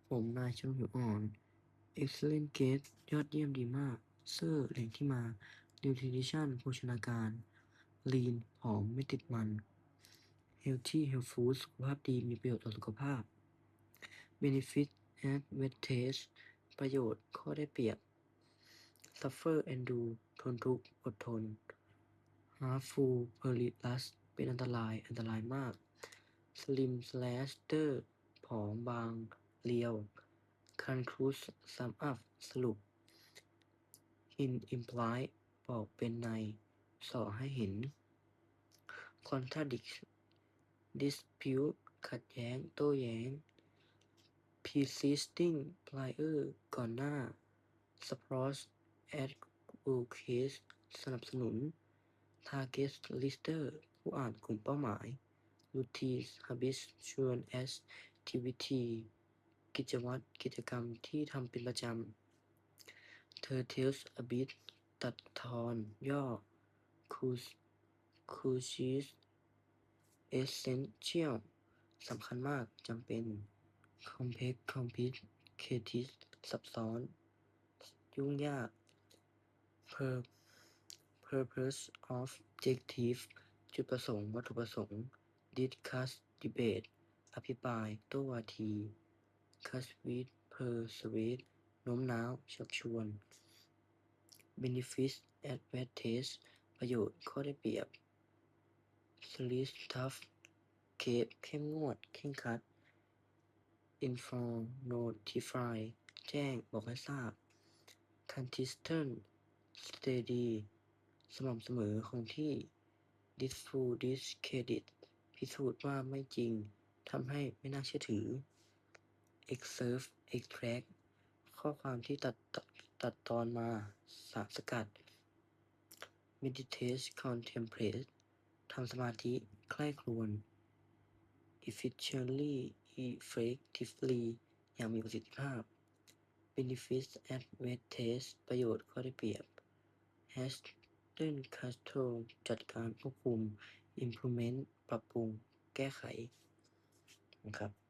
ผมนายชนก หิวอ่อน Excellent Guest ยอดเยี่ยมดีมาก Sir แหล่งที่มา Nutrition โภชนาการ Lean ผอมไม่ติดมัน Healthy Health Food สุขภาพดีมีประโยชน์ต่อสุขภาพ Benefit Advantage ประโยชน์ข้อได้เปรียบ Suffer Endure ทนทุกข์อดทน Harmful Perilous เป็นอันตรายมาก Slim Slender ผอมบางเรียว Conclude Sum up สรุป Hint Imply บอกเป็นในส่อให้เห็น Contradict Dispute ขัดแย้งโต้แย้ง Preceding Prior ก่อนหน้า Support Advocate สนับสนุน Target Lister ผู้อ่านกลุ่มเป้าหมาย Routine Habitual Activity กิจวัตรกิจกรรมที่ทำเป็นประจำ Tertius a bit ตัดทอนย่อ Crucial Essential สำคัญมากจำเป็น Complex Complicated ซับซ้อนยุ่งยาก Purpose Objective จุดประสงค์วัตถุประสงค์ Discuss Debate อภิปรายโต้วาที Persuade โน้มน้าวชักชวน Benefit Advantage ประโยชน์ข้อได้เปรียบ Strict Tough เข้มงวดเคร่งครัด Inform Notify แจ้งบอกให้ทราบ Consistent Steady สม่ำเสมอคงที่ Discredit พิสูจน์ว่าไม่จริงทำให้ไม่น่าเชื่อถือ Extract ข้อความที่ตัดตอนมาสกัด Meditate Contemplate ทำสมาธิใคร่ครวญ Efficiently Effectively อย่างมีประสิทธิภาพ Benefits Advantage ประโยชน์ข้อได้เปรียบ Handle Control จัดการควบคุม Implement ปรับปรุงแก้ไขนะครับ